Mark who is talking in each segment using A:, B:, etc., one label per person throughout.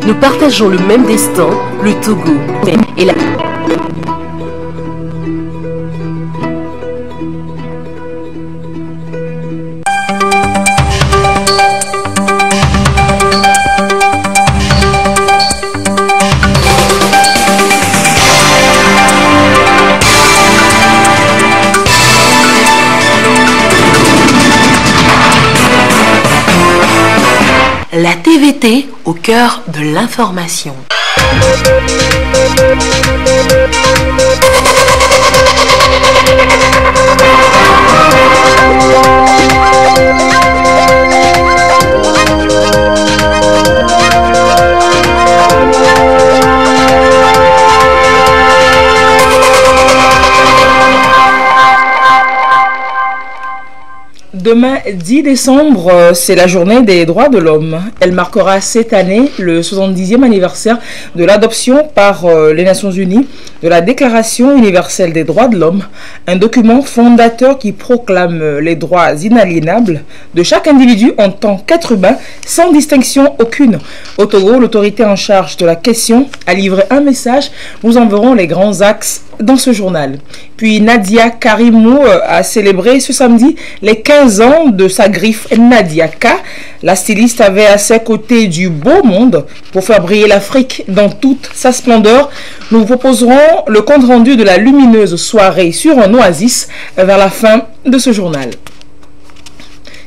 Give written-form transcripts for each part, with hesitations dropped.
A: Nous partageons le même destin, le Togo et la... La TVT au cœur de l'information.
B: Demain, 10 décembre, c'est la journée des droits de l'homme. Elle marquera cette année le 70e anniversaire de l'adoption par les Nations Unies de la Déclaration universelle des droits de l'homme, un document fondateur qui proclame les droits inaliénables de chaque individu en tant qu'être humain, sans distinction aucune. Au Togo, l'autorité en charge de la question a livré un message. Nous en verrons les grands axes dans ce journal. Puis Nadia Karimou a célébré ce samedi les 15 ans de sa griffe Nadia K. La styliste avait à ses côtés du beau monde pour faire briller l'Afrique dans toute sa splendeur. Nous vous proposerons le compte rendu de la lumineuse soirée sur un oasis vers la fin de ce journal.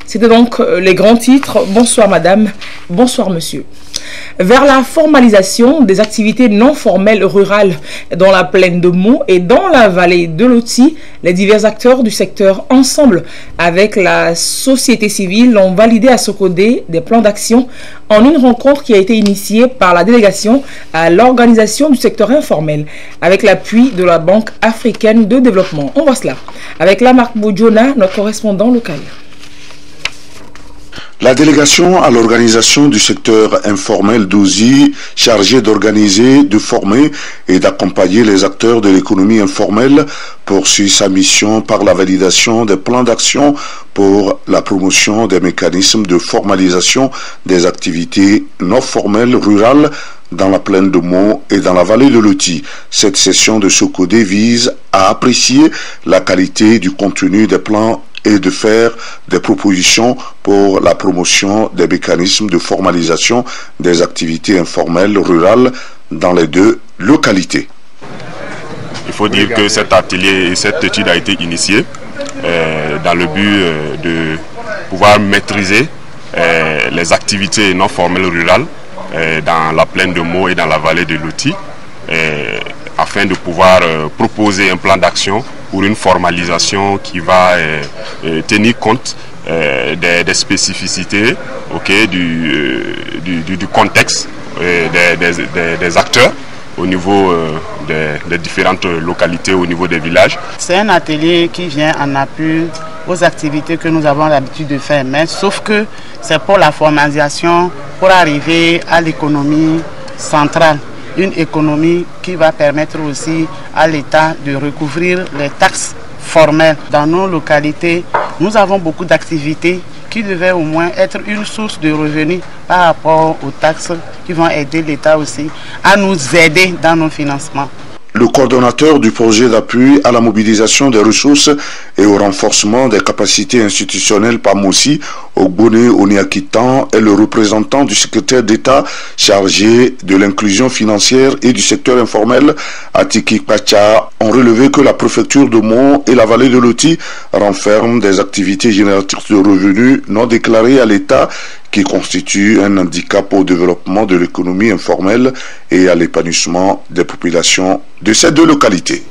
B: C'était donc les grands titres. Bonsoir madame, bonsoir monsieur. Vers la formalisation des activités non formelles rurales dans la plaine de Meaux et dans la vallée de Loti, les divers acteurs du secteur, ensemble avec la société civile, ont validé à Sokodé des plans d'action en une rencontre qui a été initiée par la délégation à l'organisation du secteur informel avec l'appui de la Banque africaine de développement. On voit cela avec Lamarck Boudjona, notre correspondant local.
C: La délégation à l'organisation du secteur informel d'Ouzi, chargée d'organiser, de former et d'accompagner les acteurs de l'économie informelle, poursuit sa mission par la validation des plans d'action pour la promotion des mécanismes de formalisation des activités non formelles rurales dans la plaine de Meaux et dans la vallée de Loti. Cette session de Sokodé vise à apprécier la qualité du contenu des plans et de faire des propositions pour la promotion des mécanismes de formalisation des activités informelles rurales dans les deux localités.
D: Il faut dire que cet atelier et cette étude a été initiée dans le but de pouvoir maîtriser les activités non formelles rurales dans la plaine de Meaux et dans la vallée de Loti, afin de pouvoir proposer un plan d'action pour une formalisation qui va tenir compte des spécificités, du contexte des acteurs au niveau des différentes localités, au niveau des villages.
E: C'est un atelier qui vient en appui aux activités que nous avons l'habitude de faire, mais sauf que c'est pour la formalisation, pour arriver à l'économie centrale. Une économie qui va permettre aussi à l'État de recouvrir les taxes formelles. Dans nos localités, nous avons beaucoup d'activités qui devaient au moins être une source de revenus par rapport aux taxes qui vont aider l'État aussi à nous aider dans nos financements.
C: Le coordonnateur du projet d'appui à la mobilisation des ressources et au renforcement des capacités institutionnelles PAMOSI, Ogbone Oniakitan, est le représentant du secrétaire d'État chargé de l'inclusion financière et du secteur informel, Atiki Pacha, ont relevé que la préfecture de Meaux et la vallée de Loti renferment des activités génératrices de revenus non déclarés à l'État qui constitue un handicap au développement de l'économie informelle et à l'épanouissement des populations de ces deux localités.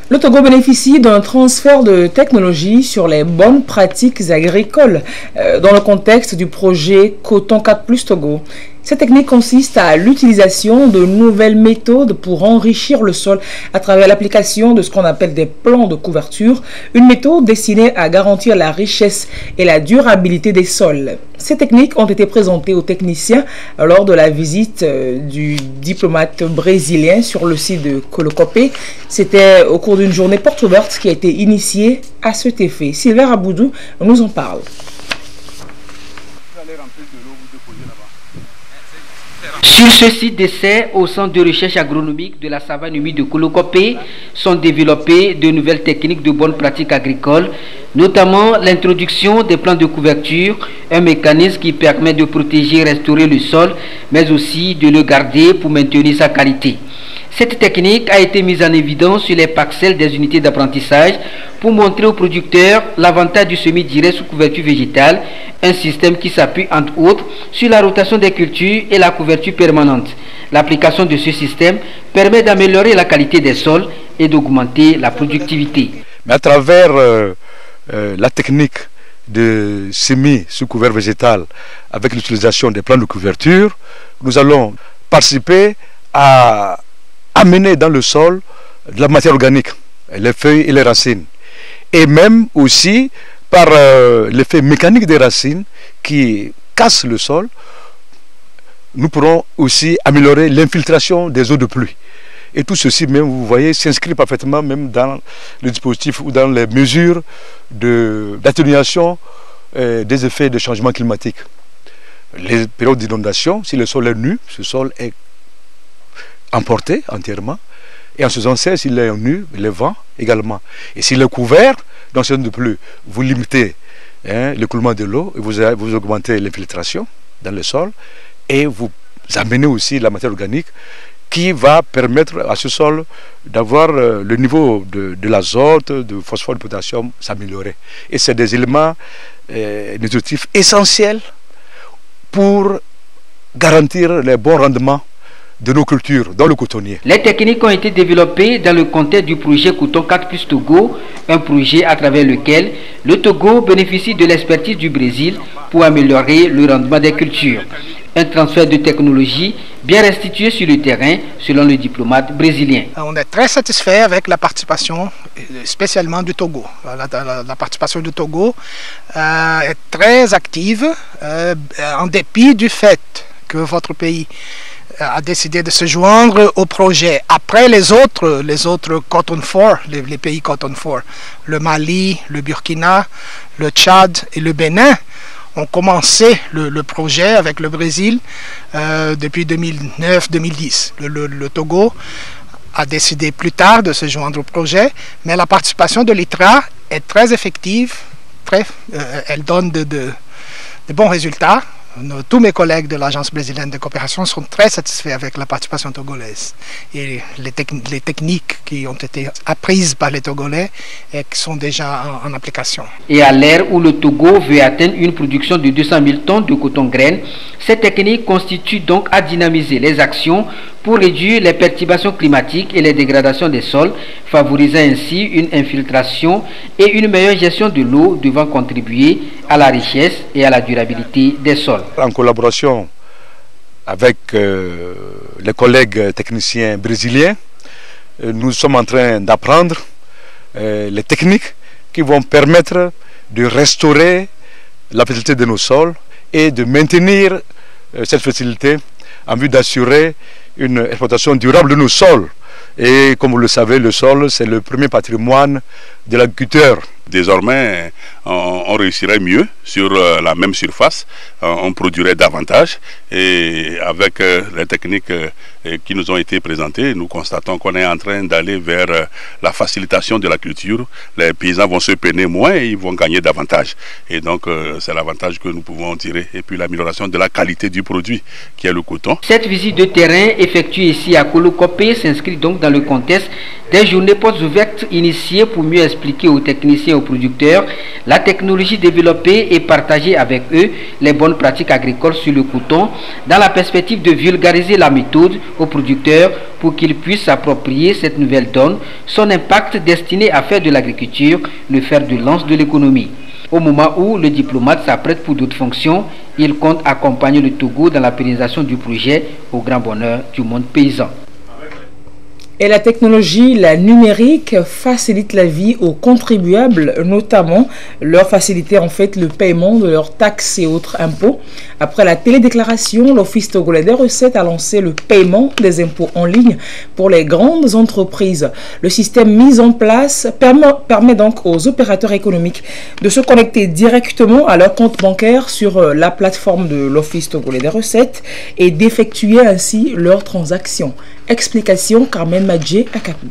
B: Le Togo bénéficie d'un transfert de technologie sur les bonnes pratiques agricoles dans le contexte du projet Coton 4+ Togo. Cette technique consiste à l'utilisation de nouvelles méthodes pour enrichir le sol à travers l'application de ce qu'on appelle des plans de couverture, une méthode destinée à garantir la richesse et la durabilité des sols. Ces techniques ont été présentées aux techniciens lors de la visite du diplomate brésilien sur le site de Colocopé. C'était au cours d'une journée porte ouverte qui a été initiée à cet effet. Sylvain Aboudou nous en parle.
F: Sur ce site d'essai, au centre de recherche agronomique de la savane humide de Kolokopé, sont développées de nouvelles techniques de bonnes pratiques agricoles, notamment l'introduction des plans de couverture, un mécanisme qui permet de protéger et restaurer le sol, mais aussi de le garder pour maintenir sa qualité. Cette technique a été mise en évidence sur les parcelles des unités d'apprentissage pour montrer aux producteurs l'avantage du semis direct sous couverture végétale, un système qui s'appuie entre autres sur la rotation des cultures et la couverture permanente. L'application de ce système permet d'améliorer la qualité des sols et d'augmenter la productivité.
G: Mais à travers la technique de semis sous couvert végétal avec l'utilisation des plans de couverture, nous allons participer à amener dans le sol de la matière organique, les feuilles et les racines. Et même aussi par l'effet mécanique des racines qui cassent le sol, nous pourrons aussi améliorer l'infiltration des eaux de pluie. Et tout ceci, même, vous voyez, s'inscrit parfaitement même dans le dispositif ou dans les mesures d'atténuation des effets de changement climatique. Les périodes d'inondation, si le sol est nu, ce sol est emporté entièrement. Et en ce sens, s'il est nu, le vent également. Et s'il est couvert, dans ce de pluie, vous limitez l'écoulement de l'eau, et vous augmentez l'infiltration dans le sol, et vous amenez aussi la matière organique qui va permettre à ce sol d'avoir le niveau de l'azote, de phosphore, de potassium s'améliorer. Et c'est des éléments nutritifs essentiels pour garantir les bons rendements de nos cultures dans le cotonnier.
F: Les techniques ont été développées dans le contexte du projet Coton 4+ Togo, un projet à travers lequel le Togo bénéficie de l'expertise du Brésil pour améliorer le rendement des cultures. Un transfert de technologie bien restitué sur le terrain, selon le diplomate brésilien.
H: On est très satisfait avec la participation, spécialement du Togo. La participation du Togo est très active, en dépit du fait que votre pays a décidé de se joindre au projet après les autres Coton 4, les pays Coton 4, le Mali, le Burkina, le Tchad et le Bénin ont commencé le projet avec le Brésil depuis 2009-2010. Le Togo a décidé plus tard de se joindre au projet, mais la participation de l'ITRA est très effective, elle donne de bons résultats. Tous mes collègues de l'Agence brésilienne de coopération sont très satisfaits avec la participation togolaise et les techniques qui ont été apprises par les Togolais et qui sont déjà en application.
F: Et à l'ère où le Togo veut atteindre une production de 200 000 tonnes de coton graine, cette technique constitue donc à dynamiser les actions pour réduire les perturbations climatiques et les dégradations des sols, favorisant ainsi une infiltration et une meilleure gestion de l'eau devant contribuer à la richesse et à la durabilité des sols.
G: En collaboration avec les collègues techniciens brésiliens, nous sommes en train d'apprendre les techniques qui vont permettre de restaurer la fertilité de nos sols et de maintenir cette fertilité en vue d'assurer une exploitation durable de nos sols. Et comme vous le savez, le sol, c'est le premier patrimoine de l'agriculteur.
D: Désormais, on réussirait mieux sur la même surface, on produirait davantage et avec les techniques qui nous ont été présentées, nous constatons qu'on est en train d'aller vers la facilitation de la culture. Les paysans vont se peiner moins et ils vont gagner davantage. Et donc c'est l'avantage que nous pouvons tirer. Et puis l'amélioration de la qualité du produit qui est le coton.
F: Cette visite de terrain effectuée ici à Kolokopé s'inscrit donc dans le contexte des journées portes ouvertes initiées pour mieux expliquer aux techniciens et aux producteurs la technologie développée et partager avec eux les bonnes pratiques agricoles sur le coton dans la perspective de vulgariser la méthode aux producteurs pour qu'ils puissent s'approprier cette nouvelle donne, son impact destiné à faire de l'agriculture le fer de lance de l'économie. Au moment où le diplomate s'apprête pour d'autres fonctions, il compte accompagner le Togo dans la pérennisation du projet au grand bonheur du monde paysan.
B: Et la technologie, la numérique, facilite la vie aux contribuables, notamment leur faciliter en fait le paiement de leurs taxes et autres impôts. Après la télédéclaration, l'Office togolais des recettes a lancé le paiement des impôts en ligne pour les grandes entreprises. Le système mis en place permet donc aux opérateurs économiques de se connecter directement à leur compte bancaire sur la plateforme de l'Office togolais des recettes et d'effectuer ainsi leurs transactions. Explication Carmen Madjé Akapi.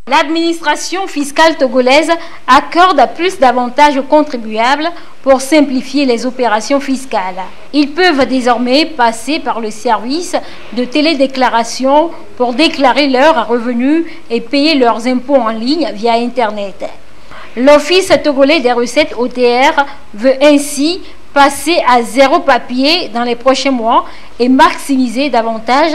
I: L'administration fiscale togolaise accorde plus d'avantages aux contribuables pour simplifier les opérations fiscales. Ils peuvent désormais passer par le service de télédéclaration pour déclarer leurs revenus et payer leurs impôts en ligne via Internet. L'Office togolais des recettes OTR veut ainsi passer à zéro papier dans les prochains mois et maximiser davantage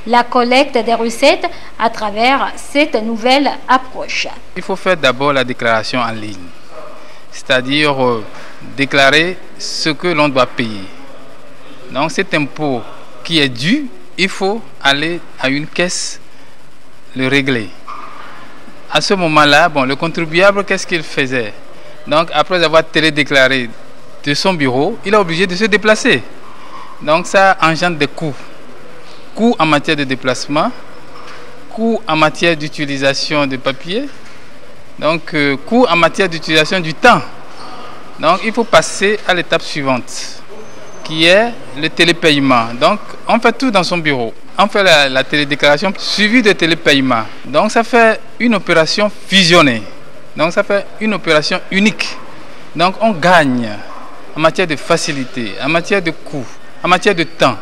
I: la collecte des recettes à travers cette nouvelle approche.
J: Il faut faire d'abord la déclaration en ligne, c'est-à-dire déclarer ce que l'on doit payer. Donc cet impôt qui est dû, il faut aller à une caisse le régler. À ce moment-là, le contribuable, qu'est-ce qu'il faisait? Donc après avoir télédéclaré de son bureau, il est obligé de se déplacer. Donc ça engendre des coûts. Coûts en matière de déplacement, coûts en matière d'utilisation de papier, donc coûts en matière d'utilisation du temps. Donc il faut passer à l'étape suivante, qui est le télépaiement. Donc on fait tout dans son bureau. On fait la télédéclaration suivie de télépaiement. Donc ça fait une opération fusionnée. Donc ça fait une opération unique. Donc on gagne en matière de facilité, en matière de coût, en matière de temps.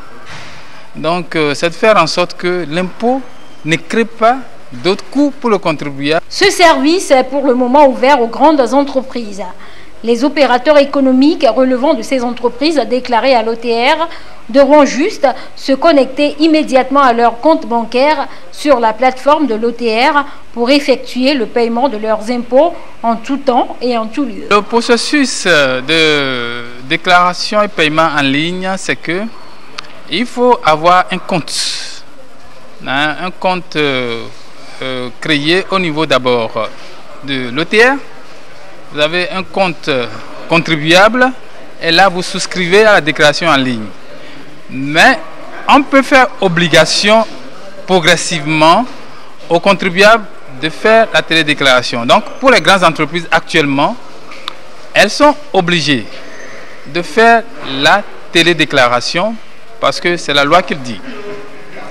J: Donc c'est de faire en sorte que l'impôt ne crée pas d'autres coûts pour le contribuable.
I: Ce service est pour le moment ouvert aux grandes entreprises. Les opérateurs économiques relevant de ces entreprises déclarées à l'OTR devront juste se connecter immédiatement à leur compte bancaire sur la plateforme de l'OTR pour effectuer le paiement de leurs impôts en tout temps et en tout lieu.
J: Le processus de déclaration et paiement en ligne, c'est que il faut avoir un compte. Un compte créé au niveau d'abord de l'OTR. Vous avez un compte contribuable et là vous souscrivez à la déclaration en ligne. Mais on peut faire obligation progressivement aux contribuables de faire la télédéclaration. Donc pour les grandes entreprises actuellement, elles sont obligées de faire la télédéclaration parce que c'est la loi qui le dit.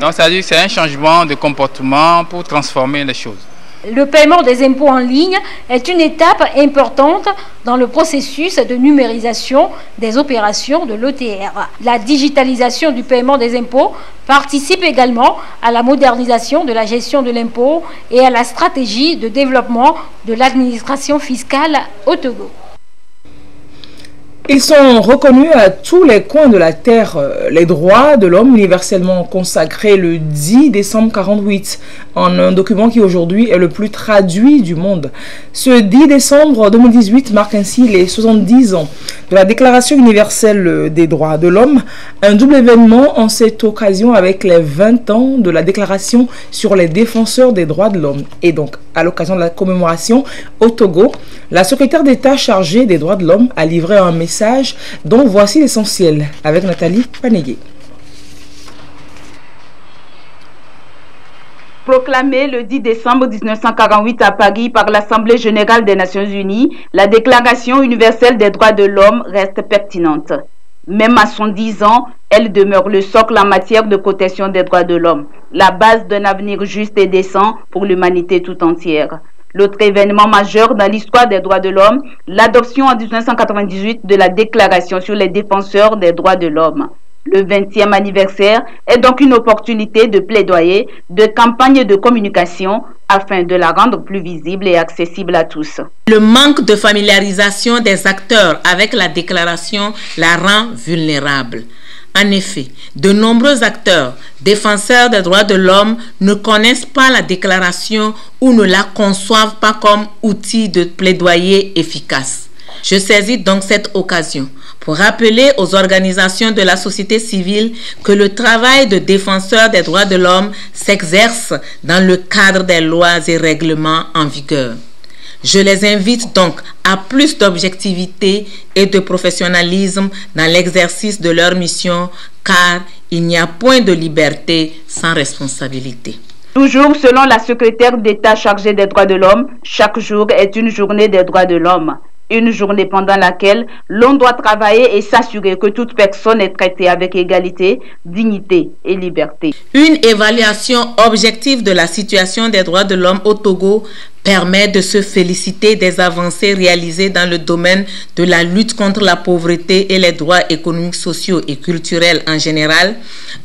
J: Donc c'est-à-dire que c'est un changement de comportement pour transformer les choses.
I: Le paiement des impôts en ligne est une étape importante dans le processus de numérisation des opérations de l'OTR. La digitalisation du paiement des impôts participe également à la modernisation de la gestion de l'impôt et à la stratégie de développement de l'administration fiscale au Togo.
B: Ils sont reconnus à tous les coins de la terre. Les droits de l'homme universellement consacrés le 10 décembre 1948 en un document qui aujourd'hui est le plus traduit du monde. Ce 10 décembre 2018 marque ainsi les 70 ans de la Déclaration universelle des droits de l'homme, un double événement en cette occasion avec les 20 ans de la Déclaration sur les défenseurs des droits de l'homme. Et donc, à l'occasion de la commémoration au Togo, la secrétaire d'État chargée des droits de l'homme a livré un message dont voici l'essentiel avec Nathalie Panégué.
K: Proclamée le 10 décembre 1948 à Paris par l'Assemblée générale des Nations unies, la Déclaration universelle des droits de l'homme reste pertinente. Même à 110 ans, elle demeure le socle en matière de protection des droits de l'homme, la base d'un avenir juste et décent pour l'humanité tout entière. L'autre événement majeur dans l'histoire des droits de l'homme, l'adoption en 1998 de la Déclaration sur les défenseurs des droits de l'homme. Le 20e anniversaire est donc une opportunité de plaidoyer, de campagne de communication afin de la rendre plus visible et accessible à tous.
L: Le manque de familiarisation des acteurs avec la déclaration la rend vulnérable. En effet, de nombreux acteurs, défenseurs des droits de l'homme, ne connaissent pas la déclaration ou ne la conçoivent pas comme outil de plaidoyer efficace. Je saisis donc cette occasion pour rappeler aux organisations de la société civile que le travail de défenseur des droits de l'homme s'exerce dans le cadre des lois et règlements en vigueur. Je les invite donc à plus d'objectivité et de professionnalisme dans l'exercice de leur mission, car il n'y a point de liberté sans responsabilité.
K: Toujours selon la secrétaire d'État chargée des droits de l'homme, chaque jour est une journée des droits de l'homme. Une journée pendant laquelle l'on doit travailler et s'assurer que toute personne est traitée avec égalité, dignité et liberté.
L: Une évaluation objective de la situation des droits de l'homme au Togo permet de se féliciter des avancées réalisées dans le domaine de la lutte contre la pauvreté et les droits économiques, sociaux et culturels en général,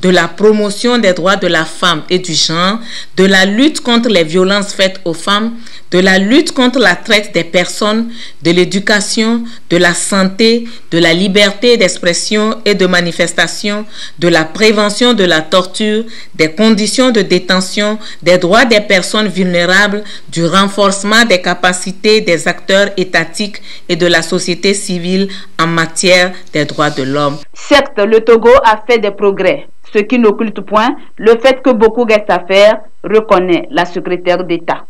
L: de la promotion des droits de la femme et du genre, de la lutte contre les violences faites aux femmes, de la lutte contre la traite des personnes, de l'éducation, de la santé, de la liberté d'expression et de manifestation, de la prévention de la torture, des conditions de détention, des droits des personnes vulnérables, du renforcement des capacités des acteurs étatiques et de la société civile en matière des droits de l'homme.
K: Certes, le Togo a fait des progrès, ce qui n'occulte point le fait que beaucoup reste à faire, reconnaît la secrétaire d'État.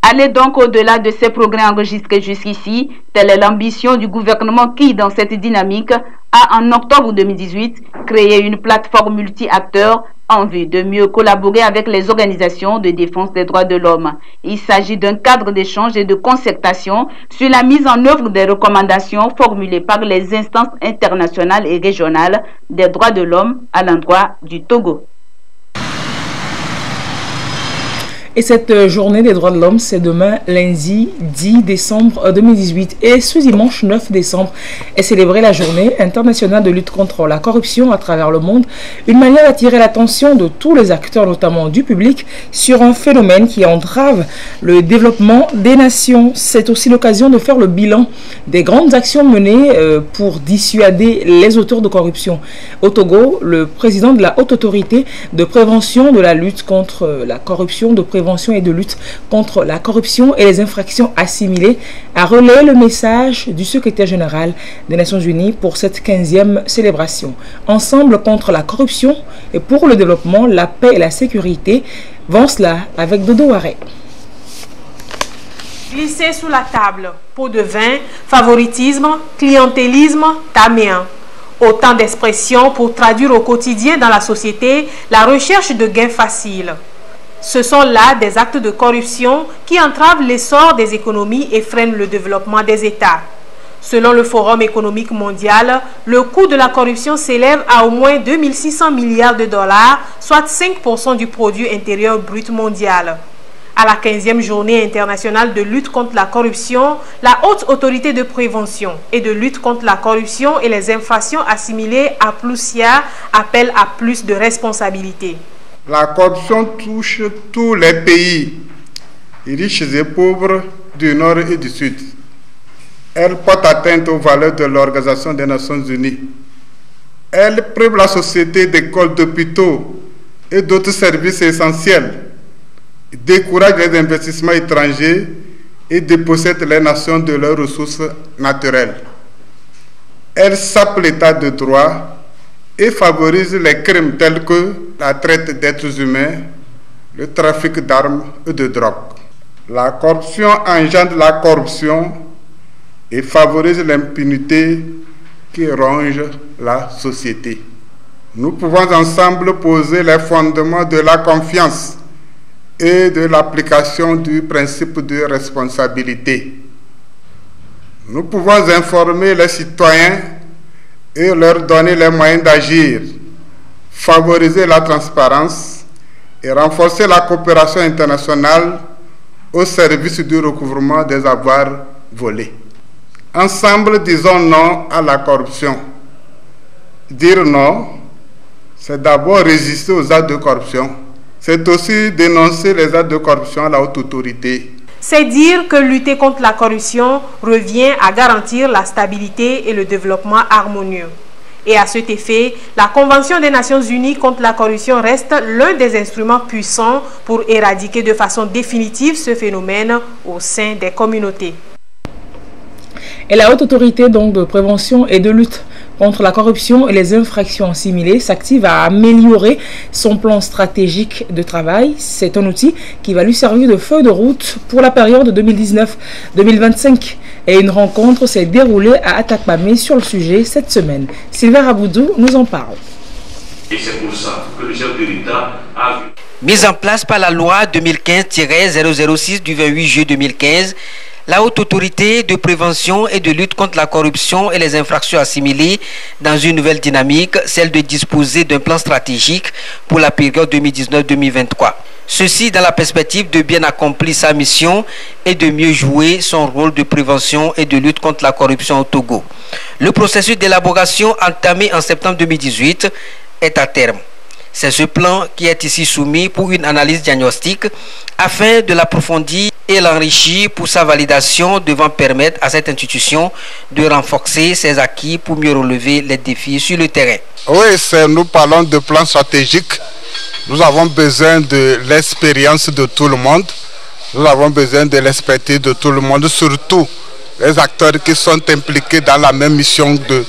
K: Aller donc au-delà de ces progrès enregistrés jusqu'ici, telle est l'ambition du gouvernement qui, dans cette dynamique, a en octobre 2018 créé une plateforme multi-acteurs en vue de mieux collaborer avec les organisations de défense des droits de l'homme. Il s'agit d'un cadre d'échange et de concertation sur la mise en œuvre des recommandations formulées par les instances internationales et régionales des droits de l'homme à l'endroit du Togo.
B: Et cette journée des droits de l'homme, c'est demain, lundi 10 décembre 2018. Et ce dimanche 9 décembre est célébrée la journée internationale de lutte contre la corruption à travers le monde. Une manière d'attirer l'attention de tous les acteurs, notamment du public, sur un phénomène qui entrave le développement des nations. C'est aussi l'occasion de faire le bilan des grandes actions menées pour dissuader les auteurs de corruption. Au Togo, le président de la Haute Autorité de prévention de la lutte contre la corruption, de prévention et de lutte contre la corruption et les infractions assimilées a relayé le message du secrétaire général des Nations Unies pour cette 15e célébration. Ensemble contre la corruption et pour le développement, la paix et la sécurité. Vont cela avec Dodo Waré.
M: Glisser sous la table, pot de vin, favoritisme, clientélisme, taméen. Autant d'expressions pour traduire au quotidien dans la société la recherche de gains faciles. Ce sont là des actes de corruption qui entravent l'essor des économies et freinent le développement des États. Selon le Forum économique mondial, le coût de la corruption s'élève à au moins 2600 milliards de dollars, soit 5% du produit intérieur brut mondial. À la 15e journée internationale de lutte contre la corruption, la Haute Autorité de prévention et de lutte contre la corruption et les infractions assimilées à PLUSIA appelle à plus de responsabilité.
N: La corruption touche tous les pays, riches et pauvres, du Nord et du Sud. Elle porte atteinte aux valeurs de l'Organisation des Nations Unies. Elle prive la société d'écoles, d'hôpitaux et d'autres services essentiels, décourage les investissements étrangers et dépossède les nations de leurs ressources naturelles. Elle sape l'état de droit et favorise les crimes tels que la traite d'êtres humains, le trafic d'armes et de drogue. La corruption engendre la corruption et favorise l'impunité qui ronge la société. Nous pouvons ensemble poser les fondements de la confiance et de l'application du principe de responsabilité. Nous pouvons informer les citoyens et leur donner les moyens d'agir, favoriser la transparence et renforcer la coopération internationale au service du recouvrement des avoirs volés. Ensemble, disons non à la corruption. Dire non, c'est d'abord résister aux actes de corruption. C'est aussi dénoncer les actes de corruption à la haute autorité.
M: C'est dire que lutter contre la corruption revient à garantir la stabilité et le développement harmonieux. Et à cet effet, la Convention des Nations Unies contre la corruption reste l'un des instruments puissants pour éradiquer de façon définitive ce phénomène au sein des communautés.
B: Et la Haute Autorité donc, de prévention et de lutte contre la corruption et les infractions assimilées s'active à améliorer son plan stratégique de travail. C'est un outil qui va lui servir de feuille de route pour la période 2019-2025. Et une rencontre s'est déroulée à Atakpamé sur le sujet cette semaine. Sylvain Raboudou nous en parle.
O: Et c'est pour ça que le chef de l'État a...
P: Mise en place par la loi 2015-006 du 28 juillet 2015, la Haute Autorité de prévention et de lutte contre la corruption et les infractions assimilées dans une nouvelle dynamique, celle de disposer d'un plan stratégique pour la période 2019-2023. Ceci dans la perspective de bien accomplir sa mission et de mieux jouer son rôle de prévention et de lutte contre la corruption au Togo. Le processus d'élaboration entamé en septembre 2018 est à terme. C'est ce plan qui est ici soumis pour une analyse diagnostique afin de l'approfondir et l'enrichir pour sa validation devant permettre à cette institution de renforcer ses acquis pour mieux relever les défis sur le terrain.
N: Oui, nous parlons de plan stratégique. Nous avons besoin de l'expérience de tout le monde. Nous avons besoin de l'expertise de tout le monde, surtout les acteurs qui sont impliqués dans la même mission de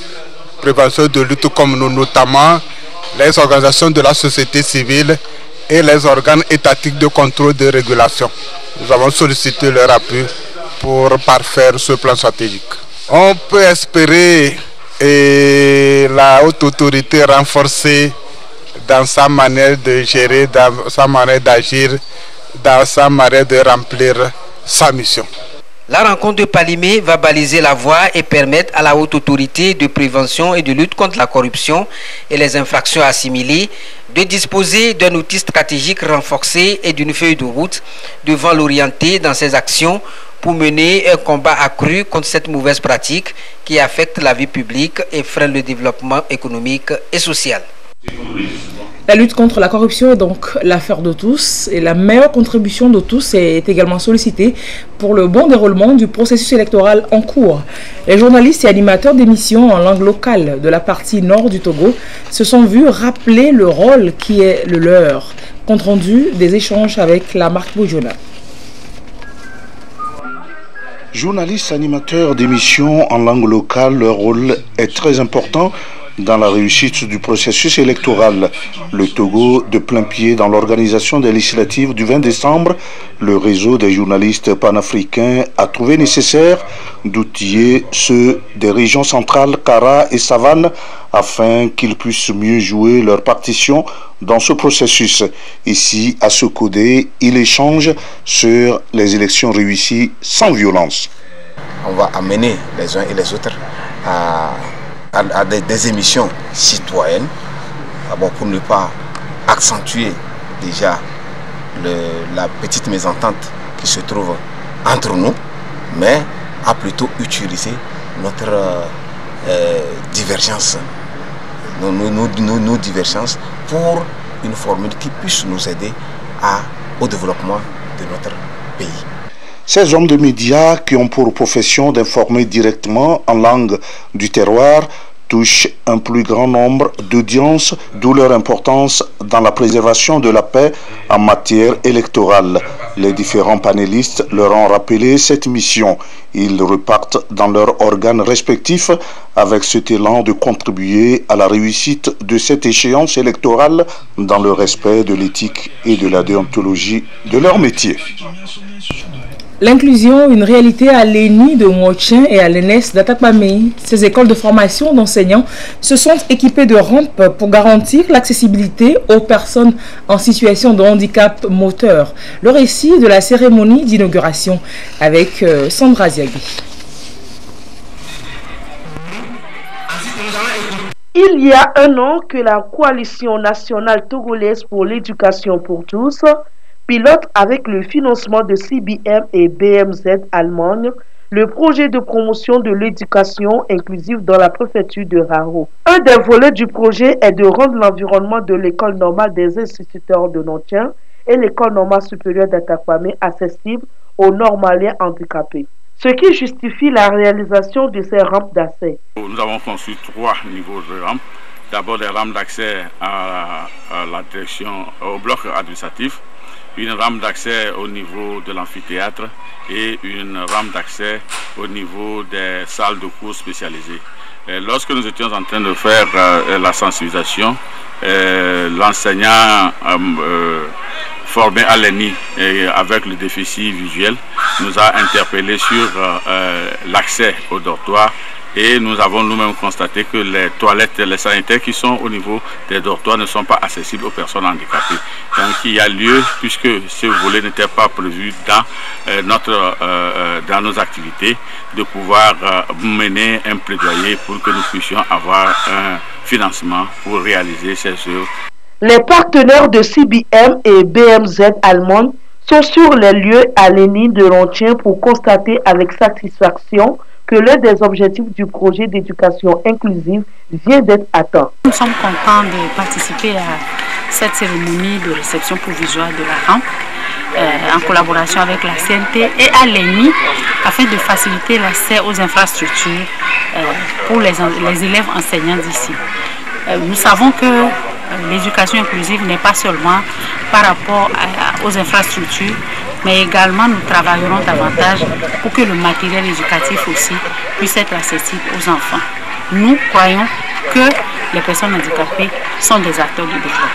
N: prévention et de lutte comme nous, notamment les organisations de la société civile et les organes étatiques de contrôle et de régulation. Nous avons sollicité leur appui pour parfaire ce plan stratégique. On peut espérer la haute autorité renforcée dans sa manière de gérer, dans sa manière d'agir, dans sa manière de remplir sa mission.
P: La rencontre de Palimé va baliser la voie et permettre à la Haute Autorité de prévention et de lutte contre la corruption et les infractions assimilées de disposer d'un outil stratégique renforcé et d'une feuille de route devant l'orienter dans ses actions pour mener un combat accru contre cette mauvaise pratique qui affecte la vie publique et freine le développement économique et social.
B: La lutte contre la corruption est donc l'affaire de tous et la meilleure contribution de tous est également sollicitée pour le bon déroulement du processus électoral en cours. Les journalistes et animateurs d'émissions en langue locale de la partie nord du Togo se sont vus rappeler le rôle qui est le leur. Compte rendu des échanges avec la marque Boujona.
C: Journalistes, animateurs d'émissions en langue locale, leur rôle est très important dans la réussite du processus électoral. Le Togo, de plein pied dans l'organisation des législatives du 20 décembre, le réseau des journalistes panafricains a trouvé nécessaire d'outiller ceux des régions centrales, Kara et Savane, afin qu'ils puissent mieux jouer leur partition dans ce processus. Ici, à Sokodé, il échange sur les élections réussies sans violence.
Q: On va amener les uns et les autres à des émissions citoyennes, pour ne pas accentuer déjà la petite mésentente qui se trouve entre nous, mais à plutôt utiliser notre divergence, nos divergences pour une formule qui puisse nous aider au développement de notre pays.
C: Ces hommes de médias qui ont pour profession d'informer directement en langue du terroir touchent un plus grand nombre d'audiences, d'où leur importance dans la préservation de la paix en matière électorale. Les différents panélistes leur ont rappelé cette mission. Ils repartent dans leurs organes respectifs avec cet élan de contribuer à la réussite de cette échéance électorale dans le respect de l'éthique et de la déontologie de leur métier.
B: L'inclusion, une réalité à l'ENI de Mouotchen et à l'ENES d'Atakpamé. Ces écoles de formation d'enseignants se sont équipées de rampes pour garantir l'accessibilité aux personnes en situation de handicap moteur. Le récit de la cérémonie d'inauguration avec Sandra Ziagui.
R: Il y a un an que la Coalition nationale togolaise pour l'éducation pour tous pilote avec le financement de CBM et BMZ Allemagne le projet de promotion de l'éducation inclusive dans la préfecture de Raro. Un des volets du projet est de rendre l'environnement de l'école normale des instituteurs de Nontien et l'école normale supérieure d'Atakpamé accessible aux normaliens handicapés, ce qui justifie la réalisation de ces rampes d'accès.
S: Nous avons construit 3 niveaux de rampes. D'abord des rampes d'accès à la direction, au bloc administratif. une rampe d'accès au niveau de l'amphithéâtre et une rampe d'accès au niveau des salles de cours spécialisées. Lorsque nous étions en train de faire la sensibilisation, l'enseignant formé à l'ENI avec le déficit visuel nous a interpellés sur l'accès au dortoir. Et nous avons nous-mêmes constaté que les toilettes, les sanitaires qui sont au niveau des dortoirs ne sont pas accessibles aux personnes handicapées. Donc il y a lieu, puisque ce volet n'était pas prévu dans nos activités, de pouvoir mener un plaidoyer pour que nous puissions avoir un financement pour réaliser ces œuvres.
R: Les partenaires de CBM et BMZ Allemagne sont sur les lieux à l'ENI de Longchamp pour constater avec satisfaction que l'un des objectifs du projet d'éducation inclusive vient d'être atteint.
T: Nous sommes contents de participer à cette cérémonie de réception provisoire de la rampe en collaboration avec la CNT et à l'ENI afin de faciliter l'accès aux infrastructures pour les élèves enseignants d'ici. Nous savons que l'éducation inclusive n'est pas seulement par rapport aux infrastructures, mais également nous travaillerons davantage pour que le matériel éducatif aussi puisse être accessible aux enfants. Nous croyons que les personnes handicapées sont des acteurs du développement.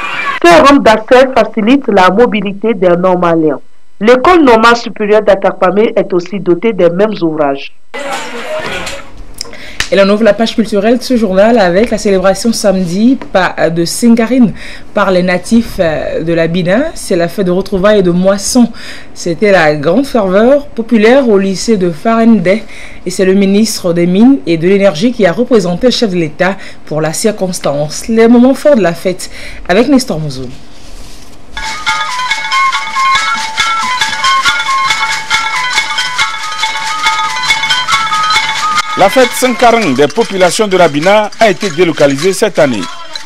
R: Ces rampes d'accès facilitent la mobilité des normaliens. L'école normale supérieure d'Atakpamé est aussi dotée des mêmes ouvrages.
B: Et on ouvre la page culturelle de ce journal avec la célébration samedi de Senkarine par les natifs de la Bina. C'est la fête de retrouvailles et de moisson. C'était la grande ferveur populaire au lycée de Farende. Et c'est le ministre des Mines et de l'Énergie qui a représenté le chef de l'État pour la circonstance. Les moments forts de la fête avec Nestor Mouzou.
U: La fête Senkarine des populations de la Bina a été délocalisée cette année.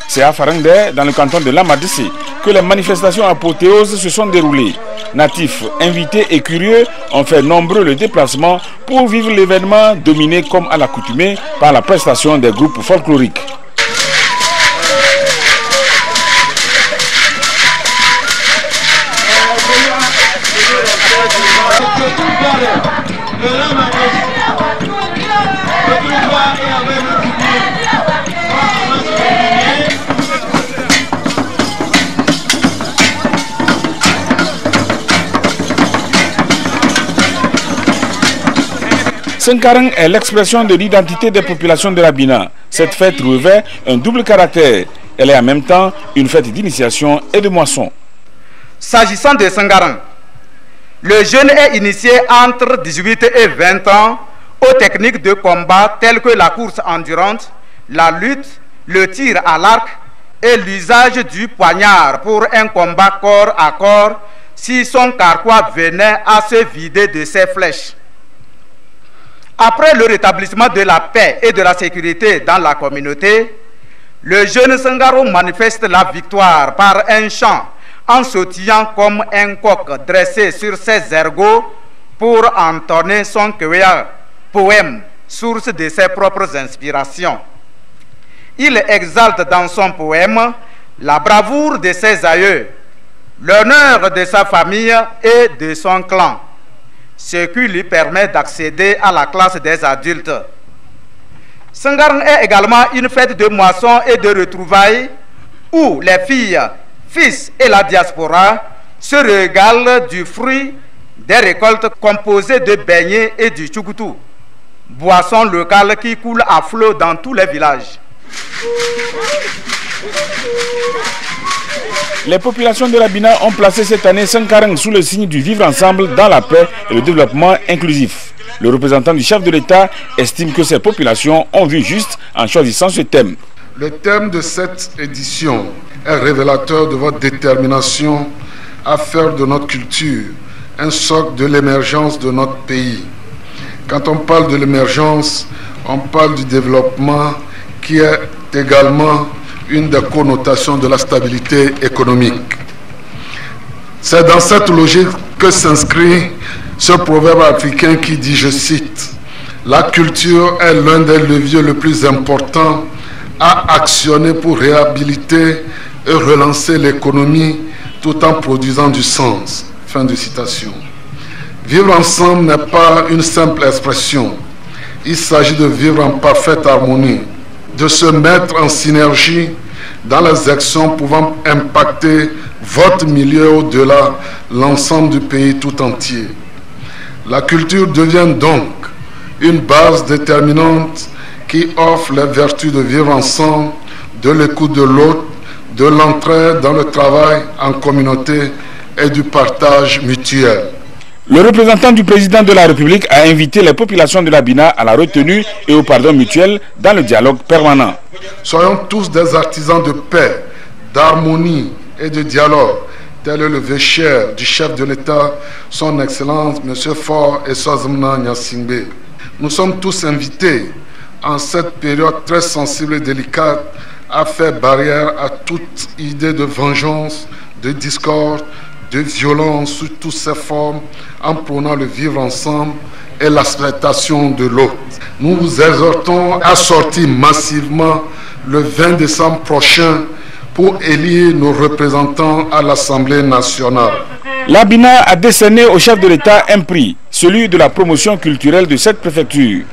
U: C'est à Farende, dans le canton de l'Amadissi, que les manifestations apothéoses se sont déroulées. Natifs, invités et curieux ont fait nombreux le déplacement pour vivre l'événement dominé comme à l'accoutumée par la prestation des groupes folkloriques. Senkarine est l'expression de l'identité des populations de la Bina. Cette fête revêt un double caractère. Elle est en même temps une fête d'initiation et de moisson.
V: S'agissant de Senkarine, le jeune est initié entre 18 et 20 ans aux techniques de combat telles que la course endurante, la lutte, le tir à l'arc et l'usage du poignard pour un combat corps à corps si son carquois venait à se vider de ses flèches. Après le rétablissement de la paix et de la sécurité dans la communauté, le jeune Sangaro manifeste la victoire par un chant en sautillant comme un coq dressé sur ses ergots pour entonner son poème, source de ses propres inspirations. Il exalte dans son poème la bravoure de ses aïeux, l'honneur de sa famille et de son clan, ce qui lui permet d'accéder à la classe des adultes. Senkarine est également une fête de moisson et de retrouvailles où les filles, fils et la diaspora se régalent du fruit des récoltes composées de beignets et du tchoukoutou, boisson locale qui coule à flot dans tous les villages.
U: Les populations de la Bina ont placé cette année Senkarine sous le signe du vivre ensemble dans la paix et le développement inclusif. Le représentant du chef de l'État estime que ces populations ont vu juste en choisissant ce thème.
W: Le thème de cette édition est révélateur de votre détermination à faire de notre culture un socle de l'émergence de notre pays. Quand on parle de l'émergence, on parle du développement qui est également une des connotations de la stabilité économique. C'est dans cette logique que s'inscrit ce proverbe africain qui dit, je cite, « La culture est l'un des leviers les plus importants à actionner pour réhabiliter et relancer l'économie tout en produisant du sens. Fin de citation. Vivre ensemble n'est pas une simple expression. Il s'agit de vivre en parfaite harmonie, de se mettre en synergie dans les actions pouvant impacter votre milieu au-delà, l'ensemble du pays tout entier. La culture devient donc une base déterminante qui offre les vertus de vivre ensemble, de l'écoute de l'autre, de l'entraide dans le travail en communauté et du partage mutuel.
U: Le représentant du président de la République a invité les populations de la Bina à la retenue et au pardon mutuel dans le dialogue permanent.
W: Soyons tous des artisans de paix, d'harmonie et de dialogue. Tel est le vœu cher du chef de l'État, son Excellence M. Faure Eswazimana Gnassingbé. Nous sommes tous invités en cette période très sensible et délicate à faire barrière à toute idée de vengeance, de discorde, de violence sous toutes ses formes, en prônant le vivre ensemble et l'acceptation de l'autre. Nous vous exhortons à sortir massivement le 20 décembre prochain pour élire nos représentants à l'Assemblée nationale.
U: La Bina a décerné au chef de l'État un prix, celui de la promotion culturelle de cette préfecture.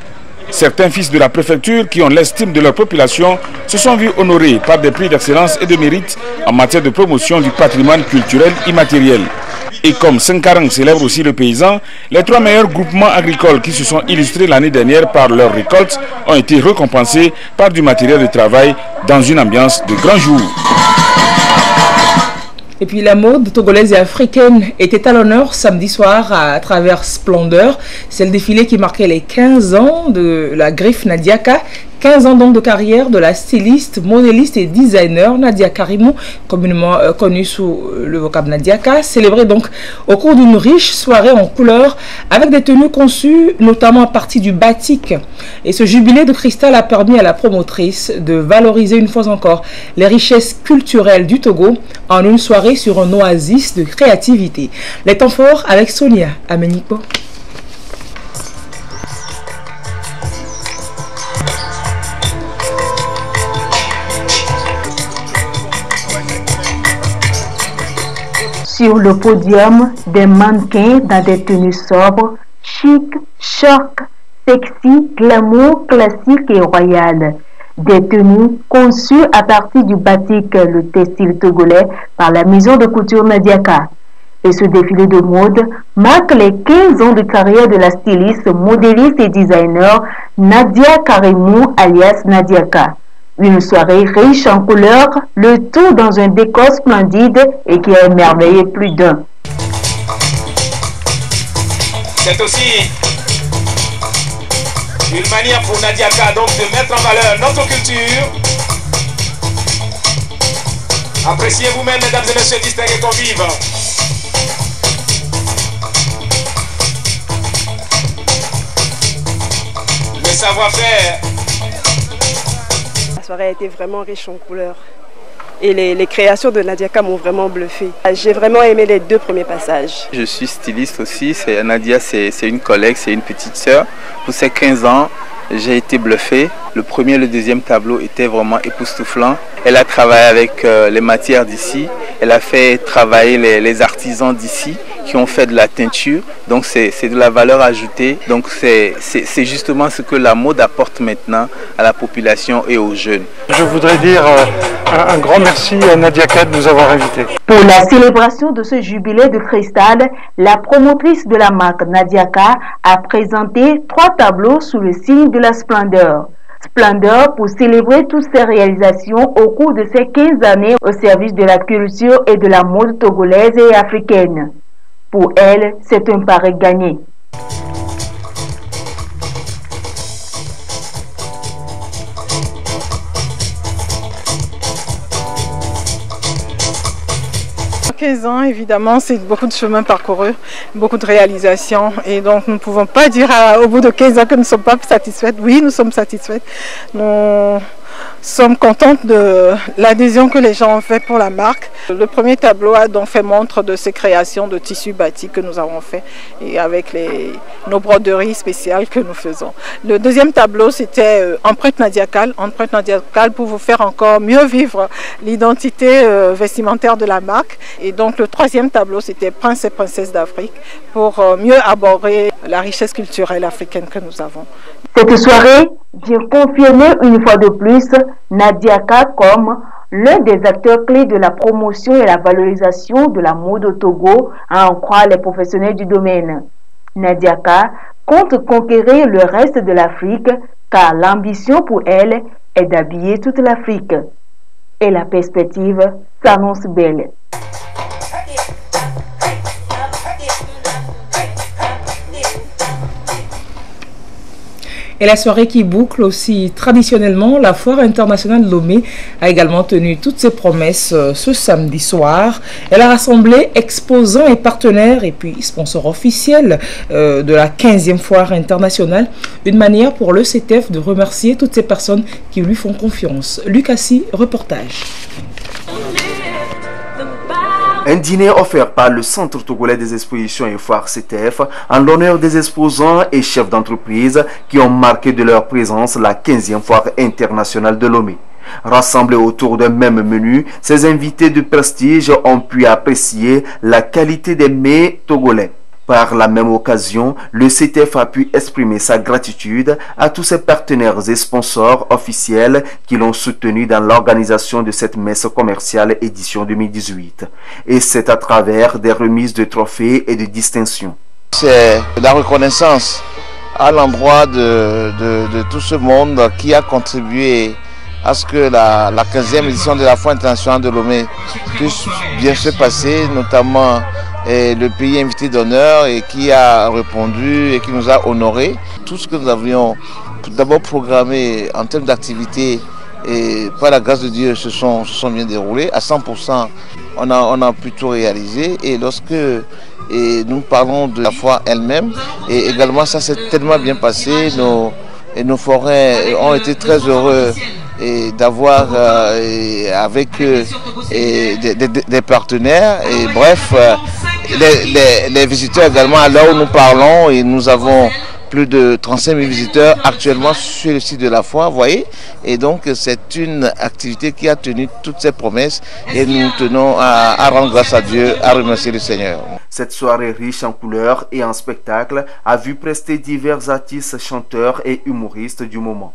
U: Certains fils de la préfecture qui ont l'estime de leur population se sont vus honorés par des prix d'excellence et de mérite en matière de promotion du patrimoine culturel immatériel. Et comme Senkarang célèbre aussi le paysan, les 3 meilleurs groupements agricoles qui se sont illustrés l'année dernière par leur récolte ont été récompensés par du matériel de travail dans une ambiance de grand jour.
B: Et puis la mode togolaise et africaine était à l'honneur samedi soir à travers Splendeur. C'est le défilé qui marquait les 15 ans de la griffe Nadiaka. 15 ans donc de carrière de la styliste, modéliste et designer Nadia Karimou, communément connue sous le vocable Nadiaka, célébrée donc au cours d'une riche soirée en couleurs avec des tenues conçues notamment à partir du batik. Et ce jubilé de cristal a permis à la promotrice de valoriser une fois encore les richesses culturelles du Togo en une soirée sur un oasis de créativité. Les temps forts avec Sonia Ameniko.
A: Sur le podium, des mannequins dans des tenues sobres, chic, choc, sexy, glamour, classique et royal. Des tenues conçues à partir du batik, le textile togolais, par la maison de couture Nadiaka. Et ce défilé de mode marque les 15 ans de carrière de la styliste, modéliste et designer Nadia Karimou alias Nadiaka. Une soirée riche en couleurs, le tout dans un décor splendide et qui a émerveillé plus d'un.
E: C'est aussi une manière pour Nadiaka donc de mettre en valeur notre culture. Appréciez vous-même, mesdames et messieurs, distingués convives. Le savoir-faire.
H: La soirée a été vraiment riche en couleurs et les créations de Nadiaka m'ont vraiment bluffé. J'ai vraiment aimé les 2 premiers passages.
X: Je suis styliste aussi, Nadia c'est une collègue, c'est une petite sœur. Pour ses 15 ans, j'ai été bluffé. Le premier et le deuxième tableau étaient vraiment époustouflants. Elle a travaillé avec les matières d'ici, elle a fait travailler les artisans d'ici qui ont fait de la teinture, donc c'est de la valeur ajoutée. Donc c'est justement ce que la mode apporte maintenant à la population et aux jeunes.
Y: Je voudrais dire un grand merci à Nadiaka de nous avoir invités.
A: Pour la célébration de ce jubilé de cristal, la promotrice de la marque Nadiaka a présenté 3 tableaux sous le signe de la splendeur. Splendeur pour célébrer toutes ses réalisations au cours de ces 15 années au service de la culture et de la mode togolaise et africaine. Pour elle, c'est un pari gagné.
Z: « 15 ans, évidemment, c'est beaucoup de chemin parcouru, beaucoup de réalisations. Et donc, nous ne pouvons pas dire au bout de 15 ans que nous ne sommes pas satisfaites. Oui, nous sommes satisfaites. sommes contentes de l'adhésion que les gens ont fait pour la marque. Le premier tableau a donc fait montre de ces créations de tissus batik que nous avons fait et avec nos broderies spéciales que nous faisons. Le deuxième tableau, c'était Empreinte Nadiakal. Empreinte Nadiakal pour vous faire encore mieux vivre l'identité vestimentaire de la marque. Et donc le troisième tableau, c'était Princes et Princesses d'Afrique pour mieux aborder la richesse culturelle africaine que nous avons.
A: Cette soirée vient confirmer une fois de plus Nadiaka comme l'un des acteurs clés de la promotion et la valorisation de la mode au Togo, à en croire les professionnels du domaine. Nadiaka compte conquérir le reste de l'Afrique car l'ambition pour elle est d'habiller toute l'Afrique. Et la perspective s'annonce belle.
B: Et la soirée qui boucle aussi traditionnellement, la Foire internationale de Lomé a également tenu toutes ses promesses ce samedi soir. Elle a rassemblé exposants et partenaires et puis sponsors officiels de la 15e Foire internationale. Une manière pour le CTF de remercier toutes ces personnes qui lui font confiance. Lucassi, reportage.
D: Un dîner offert par le Centre togolais des expositions et foires CTF en l'honneur des exposants et chefs d'entreprise qui ont marqué de leur présence la 15e Foire internationale de Lomé. Rassemblés autour d'un même menu, ces invités de prestige ont pu apprécier la qualité des mets togolais. Par la même occasion, le CTF a pu exprimer sa gratitude à tous ses partenaires et sponsors officiels qui l'ont soutenu dans l'organisation de cette messe commerciale édition 2018. Et c'est à travers des remises de trophées et de distinctions.
F: C'est la reconnaissance à l'endroit de tout ce monde qui a contribué à ce que la 15e édition de la Foire internationale de Lomé puisse bien se passer, notamment le pays invité d'honneur et qui a répondu et qui nous a honorés. Tout ce que nous avions d'abord programmé en termes d'activité et par la grâce de Dieu se sont bien déroulés. À 100%, on a pu tout réaliser et lorsque nous parlons de la foire elle-même, et également ça s'est tellement bien passé, nos forains ont été très heureux d'avoir avec eux des partenaires et bref, les visiteurs également, là où nous parlons, et nous avons plus de 35 000 visiteurs actuellement sur le site de la foire, vous voyez. Et donc c'est une activité qui a tenu toutes ses promesses et nous tenons à rendre grâce à Dieu, à remercier le Seigneur.
D: Cette soirée riche en couleurs et en spectacles a vu prester divers artistes, chanteurs et humoristes du moment.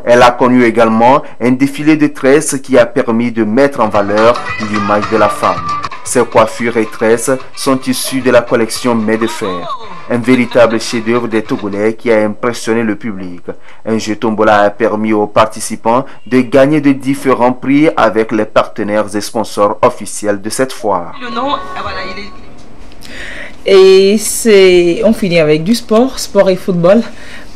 D: Elle a connu également un défilé de tresses qui a permis de mettre en valeur l'image de la femme. Ces coiffures et tresses sont issues de la collection Mets de Fer, un véritable chef-d'œuvre des Togolais qui a impressionné le public. Un jeu tombola a permis aux participants de gagner de différents prix avec les partenaires et sponsors officiels de cette foire.
B: Et on finit avec du sport et football.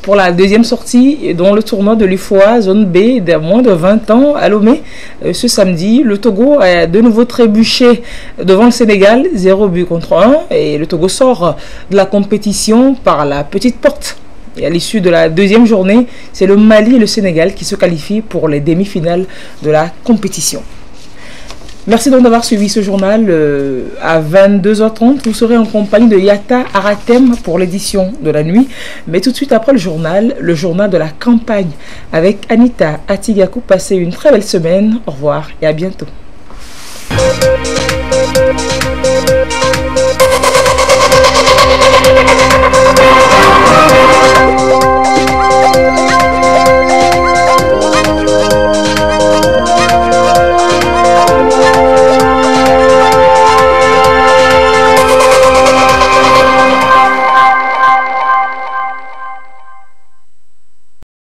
B: Pour la deuxième sortie, dont le tournoi de l'UFOA zone B de moins de 20 ans à Lomé, ce samedi, le Togo a de nouveau trébuché devant le Sénégal, 0 but contre 1, et le Togo sort de la compétition par la petite porte. Et à l'issue de la deuxième journée, c'est le Mali et le Sénégal qui se qualifient pour les demi-finales de la compétition. Merci donc d'avoir suivi ce journal. À 22h30, vous serez en compagnie de Yata Aratem pour l'édition de la nuit. Mais tout de suite après le journal de la campagne avec Anita Atigakou. Passez une très belle semaine. Au revoir et à bientôt.